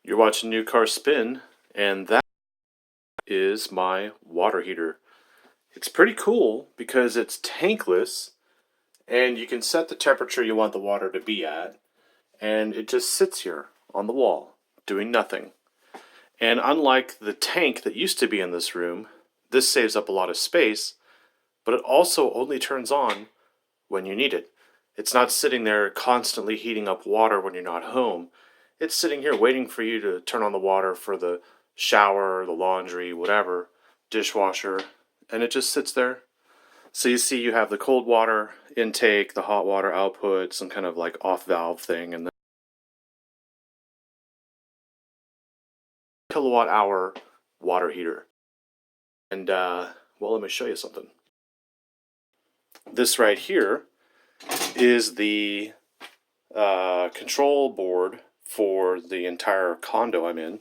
You're watching New Car Spin, and that is my water heater. It's pretty cool because it's tankless, and you can set the temperature you want the water to be at, and it just sits here on the wall, doing nothing. And unlike the tank that used to be in this room, this saves up a lot of space, but it also only turns on when you need it. It's not sitting there constantly heating up water when you're not home. It's sitting here waiting for you to turn on the water for the shower, the laundry, whatever, dishwasher, and it just sits there. So you see you have the cold water intake, the hot water output, some kind of like off valve thing, and the kilowatt hour water heater. And well, let me show you something. This right here is the control board for the entire condo I'm in,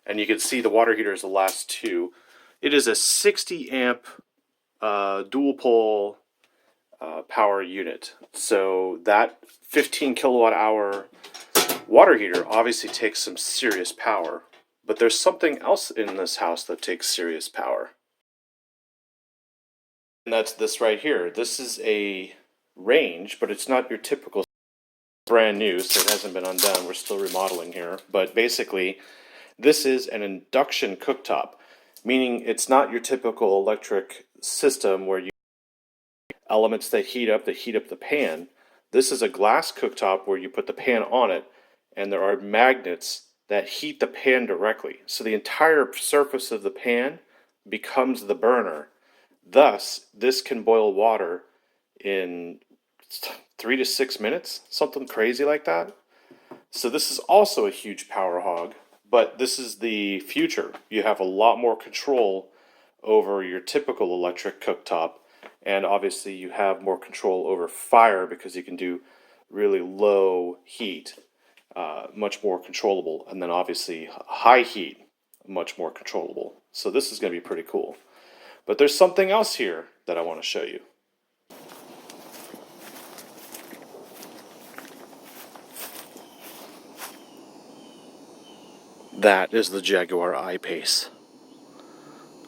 and you can see the water heater is the last two. It is a 60 amp dual pole power unit. So that 15 kilowatt hour water heater obviously takes some serious power, but there's something else in this house that takes serious power. And that's this right here. This is a range, but it's not your typical brand new, so it hasn't been undone. We're still remodeling here. But basically, this is an induction cooktop, meaning it's not your typical electric system where you elements that heat up the pan. This is a glass cooktop where you put the pan on it, and there are magnets that heat the pan directly. So the entire surface of the pan becomes the burner. Thus, this can boil water in 3 to 6 minutes, something crazy like that. So this is also a huge power hog, but this is the future. You have a lot more control over your typical electric cooktop, and obviously you have more control over fire because you can do really low heat, much more controllable, and then obviously high heat, much more controllable. So this is going to be pretty cool. But there's something else here that I want to show you. That is the Jaguar I-Pace.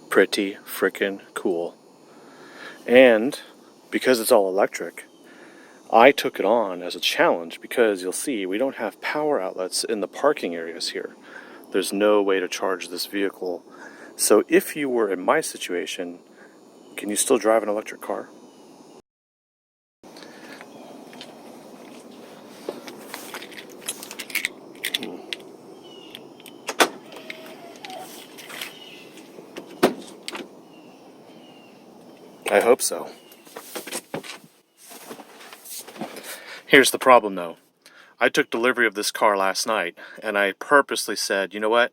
Pretty frickin' cool. And because it's all electric, I took it on as a challenge because you'll see we don't have power outlets in the parking areas here. There's no way to charge this vehicle. So if you were in my situation, can you still drive an electric car? I hope so. Here's the problem though. I took delivery of this car last night, and I purposely said, you know what?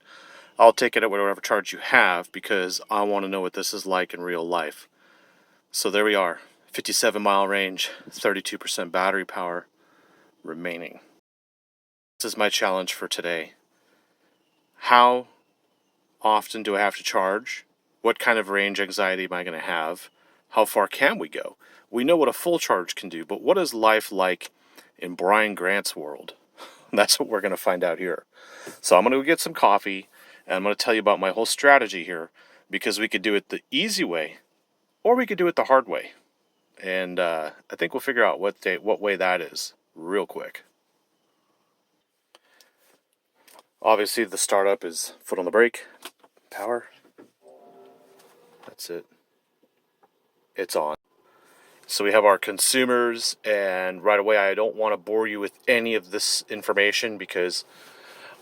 I'll take it at whatever charge you have because I want to know what this is like in real life. So there we are, 57-mile range, 32% battery power remaining. This is my challenge for today. How often do I have to charge? What kind of range anxiety am I going to have? How far can we go? We know what a full charge can do, but what is life like in Brian Grant's world? That's what we're going to find out here. So I'm going to go get some coffee, and I'm going to tell you about my whole strategy here, because we could do it the easy way, or we could do it the hard way. And I think we'll figure out what way that is real quick. Obviously, the startup is foot on the brake, power. That's it. It's on. So we have our consumers, and right away I don't want to bore you with any of this information because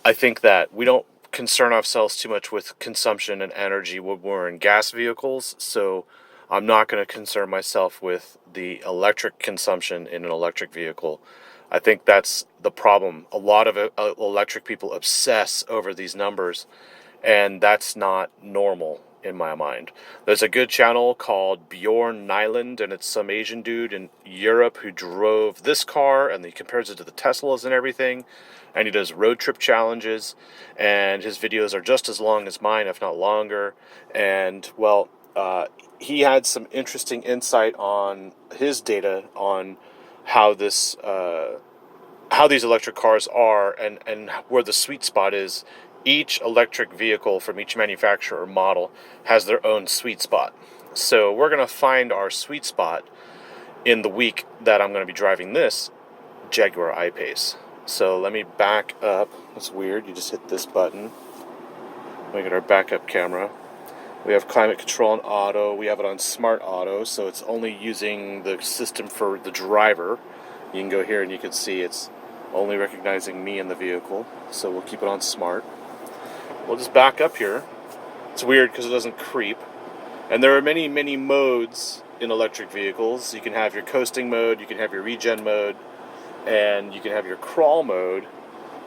I think that we don't concern ourselves too much with consumption and energy when we're in gas vehicles, so I'm not going to concern myself with the electric consumption in an electric vehicle. I think that's the problem. A lot of electric people obsess over these numbers, and that's not normal in my mind. There's a good channel called Bjorn Nyland, and it's some Asian dude in Europe who drove this car, and he compares it to the Teslas and everything, and he does road trip challenges, and his videos are just as long as mine, if not longer. And well, he had some interesting insight on his data on how this how these electric cars are, and where the sweet spot is each electric vehicle from each manufacturer or model has their own sweet spot. So we're going to find our sweet spot in the week that I'm going to be driving this Jaguar I-Pace. So let me back up. That's weird. You just hit this button. We get our backup camera. We have climate control on auto. We have it on smart auto, so it's only using the system for the driver. You can go here and you can see it's only recognizing me in the vehicle. So we'll keep it on smart. We'll just back up here. It's weird because it doesn't creep. And there are many, many modes in electric vehicles. You can have your coasting mode, you can have your regen mode, and you can have your crawl mode.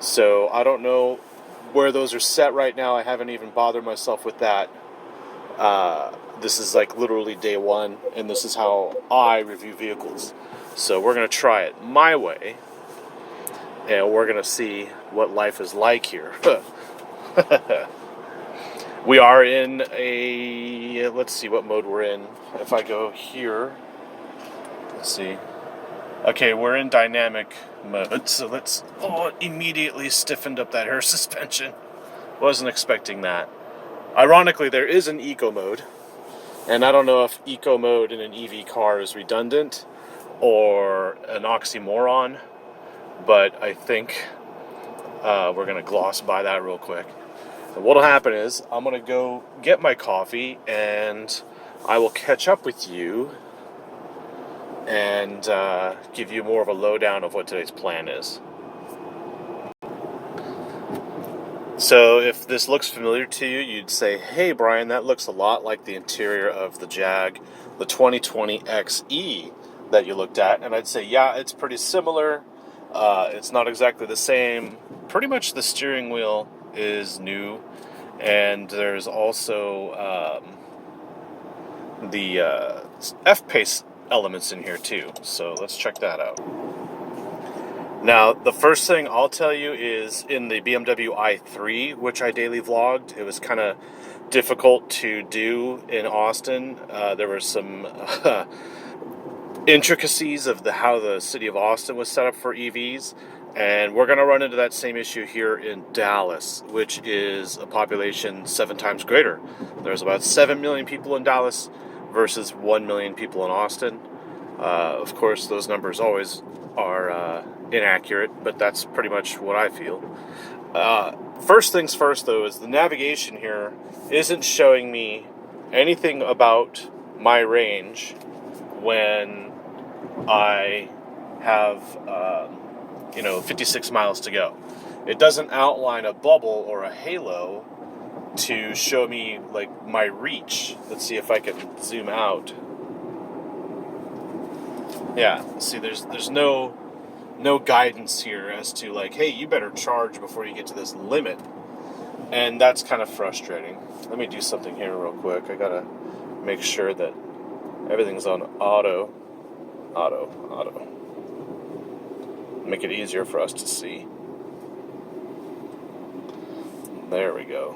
So I don't know where those are set right now. I haven't even bothered myself with that. This is like literally day one, and this is how I review vehicles. So we're going to try it my way, and we're going to see what life is like here. We are in a, let's see what mode we're in. If I go here, let's see. Okay, we're in dynamic mode, so let's, it immediately stiffened up that air suspension. Wasn't expecting that. Ironically, there is an eco mode, and I don't know if eco mode in an EV car is redundant or an oxymoron, but I think we're going to gloss by that real quick. And what'll happen is I'm going to go get my coffee, and I will catch up with you and give you more of a lowdown of what today's plan is. So if this looks familiar to you, you'd say, hey Brian, that looks a lot like the interior of the Jag, the 2020 XE that you looked at. And I'd say, yeah, it's pretty similar. It's not exactly the same. Pretty much the steering wheel is new. And there's also the F-Pace elements in here too. So let's check that out. Now, the first thing I'll tell you is in the BMW i3, which I daily vlogged, it was kind of difficult to do in Austin. There were some intricacies of how the city of Austin was set up for EVs, and we're going to run into that same issue here in Dallas, which is a population 7 times greater. There's about 7 million people in Dallas versus 1 million people in Austin. Of course, those numbers always are inaccurate, but that's pretty much what I feel. First things first, though, is the navigation here isn't showing me anything about my range when I have 56 miles to go. It doesn't outline a bubble or a halo to show me like my reach. Let's see if I can zoom out. Yeah, see, there's no guidance here as to like, hey, you better charge before you get to this limit, and that's kind of frustrating. Let me do something here real quick. I gotta make sure that everything's on auto. Make it easier for us to see. There we go.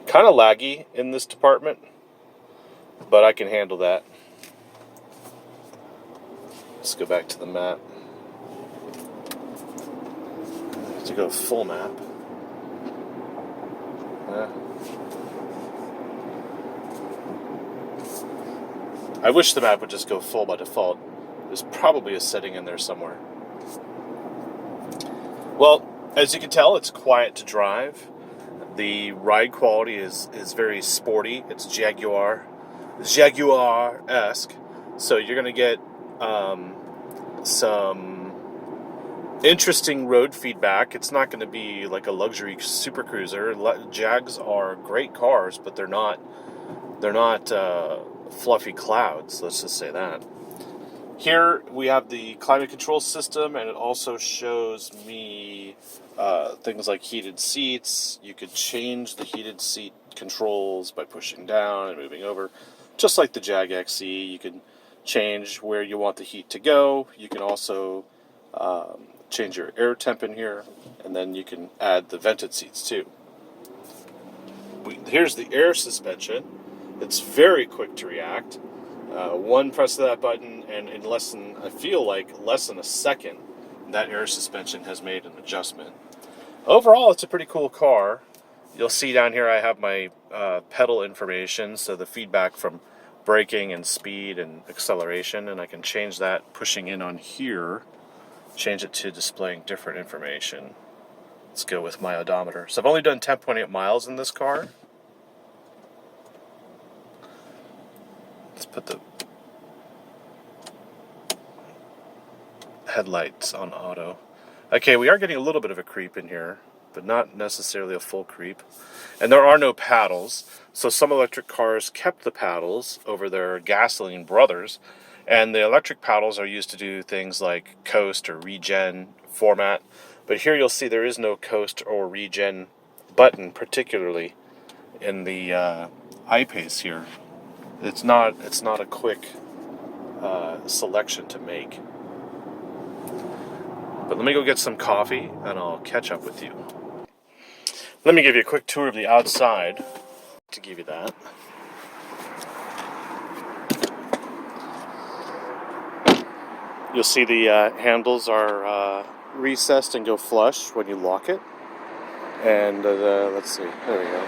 Kind of laggy in this department, but I can handle that. Let's go back to the map. I have to go full map. I wish the map would just go full by default. There's probably a setting in there somewhere. Well, as you can tell, it's quiet to drive. The ride quality is very sporty. It's Jaguar-esque. So you're going to get some interesting road feedback. It's not going to be like a luxury super cruiser. Jags are great cars, but they're not fluffy clouds. Let's just say that. Here we have the climate control system, and it also shows me things like heated seats. You could change the heated seat controls by pushing down and moving over, just like the Jag XE. You can change where you want the heat to go. You can also change your air temp in here, and then you can add the vented seats too. Here's the air suspension. It's very quick to react. One press of that button, and in less than a second, that air suspension has made an adjustment. Overall, it's a pretty cool car. You'll see down here I have my pedal information, so the feedback from braking and speed and acceleration, and I can change that pushing in on here, change it to displaying different information. Let's go with my odometer. So I've only done 10.8 miles in this car. Let's put the headlights on auto. Okay, we are getting a little bit of a creep in here, but not necessarily a full creep. And there are no paddles, so some electric cars kept the paddles over their gasoline brothers, and the electric paddles are used to do things like coast or regen format. But here you'll see there is no coast or regen button, particularly in the I-Pace here. It's not a quick selection to make. But let me go get some coffee and I'll catch up with you. Let me give you a quick tour of the outside to give you that. You'll see the handles are recessed and go flush when you lock it. And let's see, there we go.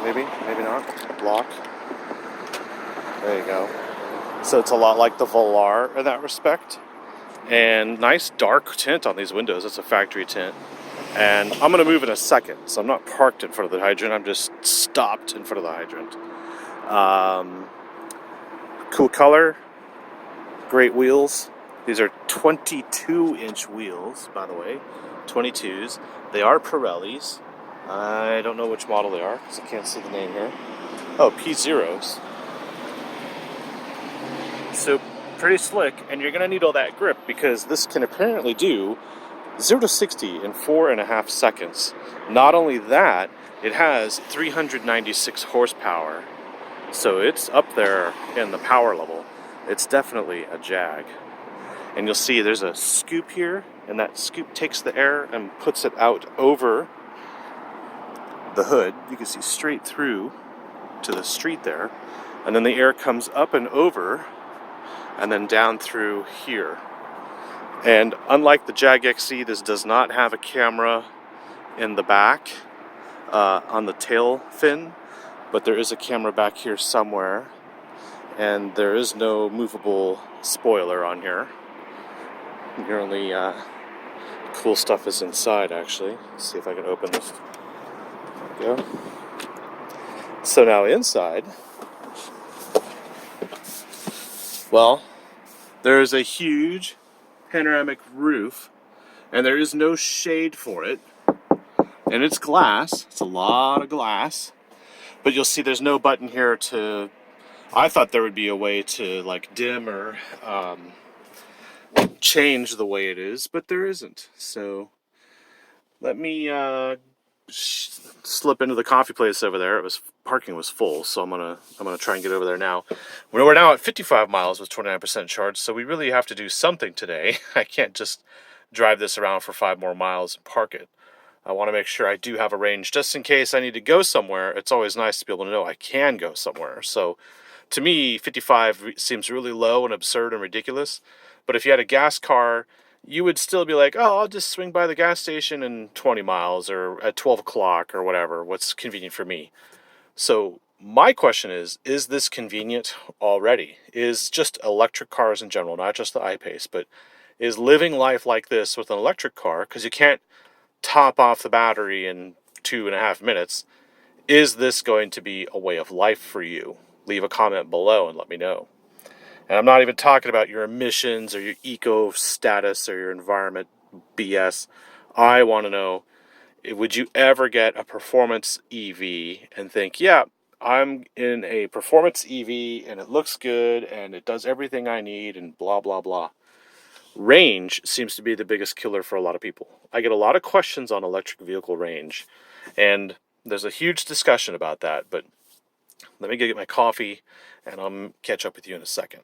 Maybe not. Lock. There you go. So it's a lot like the Velar in that respect. And nice dark tint on these windows. It's a factory tint. And I'm going to move in a second. So I'm not parked in front of the hydrant. I'm just stopped in front of the hydrant. Cool color. Great wheels. These are 22-inch wheels, by the way. 22s. They are Pirellis. I don't know which model they are because I can't see the name here. Oh, P0s. So pretty slick, and you're going to need all that grip because this can apparently do 0 to 60 in 4.5 seconds. Not only that, it has 396 horsepower, so it's up there in the power level. It's definitely a Jag. And you'll see there's a scoop here, and that scoop takes the air and puts it out over the hood. You can see straight through to the street there, and then the air comes up and over and then down through here. And unlike the Jag XC, this does not have a camera in the back on the tail fin, but there is a camera back here somewhere, and there is no movable spoiler on here. Your only cool stuff is inside, actually. Let's see if I can open this. There we go. So now inside, well, there is a huge panoramic roof, and there is no shade for it, and it's glass. It's a lot of glass, but you'll see there's no button here to, I thought there would be a way to like dim or change the way it is, but there isn't. So let me slip into the coffee place over there. Parking was full, so I'm gonna try and get over there now. We're now at 55 miles with 29% charge, so we really have to do something today. I can't just drive this around for 5 more miles and park it. I want to make sure I do have a range just in case I need to go somewhere. It's always nice to be able to know I can go somewhere. So to me, 55 seems really low and absurd and ridiculous. But if you had a gas car, you would still be like, oh, I'll just swing by the gas station in 20 miles or at 12 o'clock or whatever, what's convenient for me. So my question is this convenient already? Is just electric cars in general, not just the I-Pace, but is living life like this with an electric car, because you can't top off the battery in 2.5 minutes, is this going to be a way of life for you? Leave a comment below and let me know. And I'm not even talking about your emissions or your eco status or your environment BS. I want to know, would you ever get a performance EV and think, yeah, I'm in a performance EV and it looks good and it does everything I need and blah, blah, blah. Range seems to be the biggest killer for a lot of people. I get a lot of questions on electric vehicle range, and there's a huge discussion about that, but let me go get my coffee and I'll catch up with you in a second.